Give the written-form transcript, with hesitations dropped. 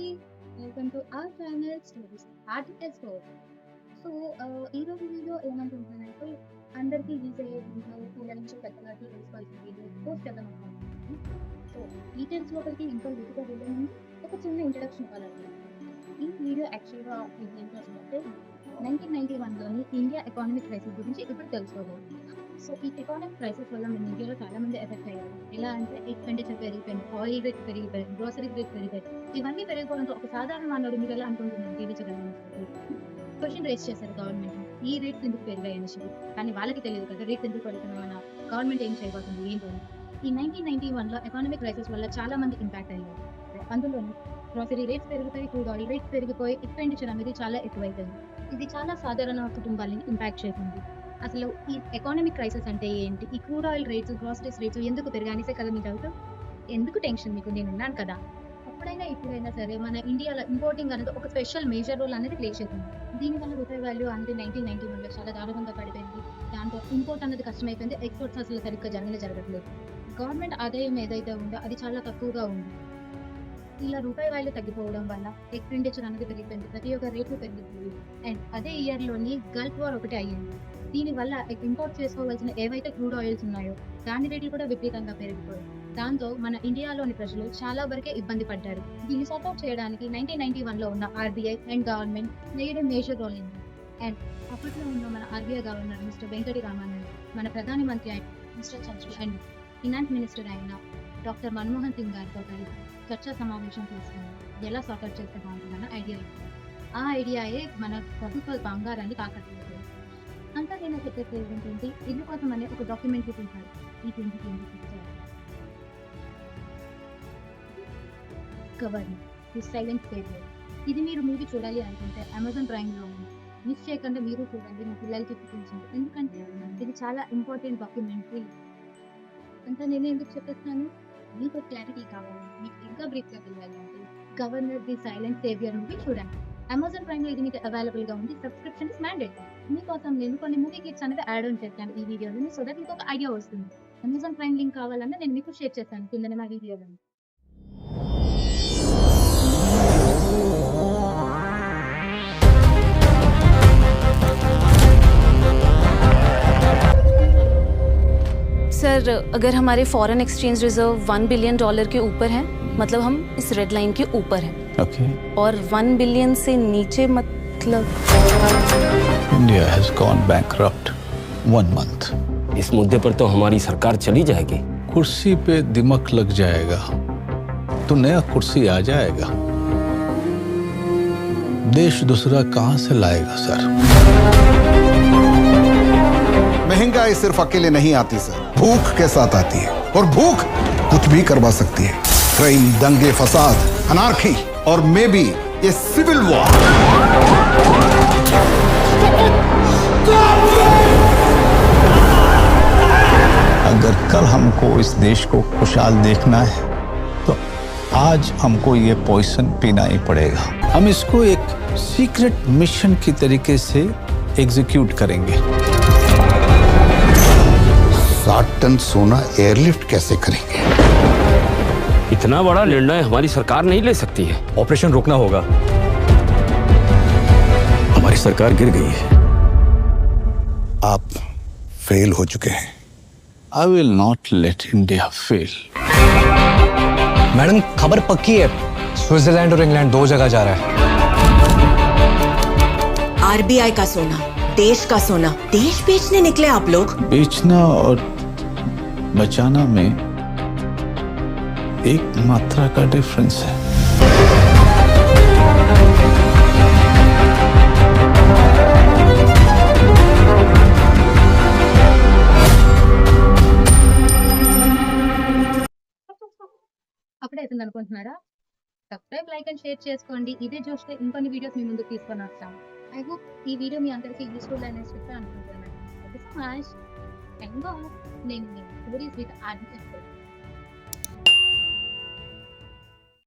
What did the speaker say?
అందరికీ welcome to our channel stories articles four. So ఈరోజు video ఏమంటున్నానంటే అందరికీ యూజ్ అయ్యే వీడియో పిల్లల నుంచి పెద్దలకి తెలుసుకోవాల్సిన వీడియో పోస్ట్ చేద్దాం అనుకుంటున్నాను. సో డీటెయిల్స్ లోపలికి ఇంకా వీటిగా వెళ్ళాలని ఒక చిన్న ఇంట్రడక్షన్ ఇవ్వాలనుకుంటున్నాను. ఈ వీడియో యాక్చువల్గా ఇది ఏం చేస్తుందంటే 1991లోని ఇండియా ఎకానమిక్ క్రైసిస్ గురించి ఇప్పుడు తెలుసుకోవాలి. సో ఈ ఎకానమిక్ క్రైసిస్ వల్ల మన ఇండియాలో చాలా మంది ఎఫెక్ట్ అయ్యారు. ఎలా అంటే ఎక్స్పెండిచర్ పెరిగిపోయింది, ఆయిల్ రేట్ పెరిగిపోయింది, గ్రోసరీస్ రేట్ పెరిగిపోయింది. ఇవన్నీ పెరిగిపోవడంతో ఒక సాధారణ మానవుడు మీరు ఎలా అనుకుంటున్నాను జీవించగలను క్వశ్చన్ రేస్ చేశారు గవర్నమెంట్. ఈ రేట్స్ ఎందుకు పెరిగాయి అనేసి, కానీ వాళ్ళకి తెలియదు కదా రేట్స్ ఎందుకు పెరుగుతున్నామన్న, గవర్నమెంట్ ఏం చేయబోతుంది ఏంటో. ఈ 1991లో ఎకానమిక్ క్రైసిస్ వల్ల చాలా మంది ఇంపాక్ట్ అయ్యారు. అందులోని గ్రోసరీ రేట్స్ పెరుగుతాయి, క్రూడ్ ఆయిల్ రేట్స్ పెరిగిపోయి ఎక్స్పెండిచర్ అనేది చాలా ఎక్కువైపోయింది. ఇది చాలా సాధారణ కుటుంబాలని ఇంపాక్ట్ చేసింది. అసలు ఈ ఎకానమిక్ క్రైసిస్ అంటే ఏంటి, ఈ crude oil rates, groceries rates ఎందుకు పెరిగానేసే కదా మీ డౌట్. ఎందుకు టెన్షన్ మీకు, నేను ఉన్నాను కదా. ఎప్పుడైనా ఇప్పుడైనా సరే మన ఇండియాలో ఇంపోర్టింగ్ అనేది ఒక స్పెషల్ మేజర్ రోల్ అనేది ప్లే చేసింది. దీనివల్ల రూపాయి వాల్యూ అనేది 1991లో చాలా దారుణంగా పడిపోయింది. దాంతో ఇంపోర్ట్ అనేది కష్టమైపోయింది, ఎక్స్పోర్ట్స్ అసలు సరిగ్గా జరగట్లేదు. గవర్నమెంట్ ఆదాయం ఏదైతే ఉందో అది చాలా తక్కువగా ఉంది. ఇలా రూపాయి వాల్యూ తగ్గిపోవడం వల్ల ఎక్స్పెండిచర్ అనేది పెరిగిపోయింది, ప్రతి ఒక్క రేట్లు పెరిగిపోయింది. అండ్ అదే ఇయర్లోని గల్ఫ్ వార్ ఒకటి అయ్యింది. దీనివల్ల ఇంపోర్ట్ చేసుకోవాల్సిన ఏవైతే క్రూడ్ ఆయిల్స్ ఉన్నాయో దాని రేట్లు కూడా విపరీతంగా పెరిగిపోయాయి. దాంతో మన ఇండియాలోని ప్రజలు చాలా వరకే ఇబ్బంది పడ్డారు. దీన్ని సార్ట్అవుట్ చేయడానికి 1991లో ఉన్న RBI and government played a major role in. అండ్ అప్పట్లో ఉన్న మన RBI governor mister Venkitaramanan, మన ప్రధాని మంత్రి అయిన mister Chandrababu and finance minister అయిన డాక్టర్ మన్మోహన్ సింగ్ గారితో కలిసి చర్చా సమావేశం తీసుకుని ఎలా సార్ట్అవుట్ చేస్తే బాగుంటుందన్న ఐడియా. ఆ ఐడియాయే మన ప్రభుత్వ బంగారాన్ని తాకట్లేదు. అంతా నేను చెప్పేది ఏంటంటే ఇందుకోసం అనే ఒక డాక్యుమెంటరీ తీశారు ఈ 2020 గవర్నర్ ది సైలెంట్ ఫెయిల్యూర్. ఇది మీరు మూవీ చూడాలి అనుకుంటే అమెజాన్ ప్రైమ్లో ఉంది, మిస్ చేయకుండా మీరు చూడండి, మీ పిల్లలకి చూపించండి. ఎందుకంటే ఇది చాలా ఇంపార్టెంట్ డాక్యుమెంటరీ. అంతా నేను ఎందుకు చెప్పేస్తున్నాను, మీకు క్లారిటీ కావాలి, మీకు ఇంకా బ్రీఫ్గా తెలియాలి అంటే governor the silent saviour movie చూడండి. అమెజాన్ ప్రైమ్లో ఇది మీకు అవైలబుల్గా ఉంది. Subscription is mandatory. మీకోసం నేను కొన్ని మూవీ క్లిప్స్ అనేది యాడ్ ఆన్ చేస్తాను ఈ వీడియోలో, సో దట్ మీకు ఒక ఐడియా వస్తుంది. అమెజాన్ ప్రైమ్ లింక్ కావాలన్నా నేను మీకు షేర్ చేస్తాను కింద నా వీడియోలో. सर, अगर हमारे फॉरेन एक्सचेंज रिजर्व $1 बिलियन के ऊपर हैं, मतलब हम इस रेड लाइन के ऊपर हैं. Okay. और 1 बिलियन से नीचे मतलब India has gone bankrupt 1 month. इस मुद्दे पर तो हमारी सरकार चली जाएगी. कुर्सी पे दिमक लग जाएगा तो नया कुर्सी आ जाएगा. देश दूसरा कहां से लाएगा सर? महंगाई सिर्फ अकेले नहीं आती सर, भूख के साथ आती है, और भूख कुछ भी करवा सकती है. क्राइम, दंगे, फसाद, अनार्की और मे बी ये सिविल वॉर. अगर कल हमको इस देश को खुशहाल देखना है तो आज हमको ये पॉइजन पीना ही पड़ेगा. हम इसको एक सीक्रेट मिशन की तरीके से एग्जीक्यूट करेंगे. 60 टन सोना एयरलिफ्ट कैसे करेंगे? इतना बड़ा निर्णय हमारी सरकार नहीं ले सकती है. ऑपरेशन रोकना होगा. हमारी सरकार गिर गई है. आप फेल हो चुके हैं. I will not let India fail. Madam, खबर पक्की है, स्विट्जरलैंड और इंग्लैंड 2 जगह जा रहा है. आरबीआई का सोना, देश का सोना, देश बेचने निकले आप लोग. बेचना और बचाना में एक मात्रा का डिफरेंस है. అప్పుడైతుంది అనుకుంటున్నారా? సబ్స్క్రైబ్, లైక్ అండ్ షేర్ చేసుకోండి. ఇదే చూస్తే ఇంకొన్ని వీడియోస్ మీ ముందుకు తీసుకొని వస్తాం. ఐ హోప్ ఈ వీడియో మీ అందరికీ యూస్ఫుల్ అనేసి చెప్పి అనుకుంటున్నాను. నేను స్టోరీస్ విత్ ఆర్టికల్.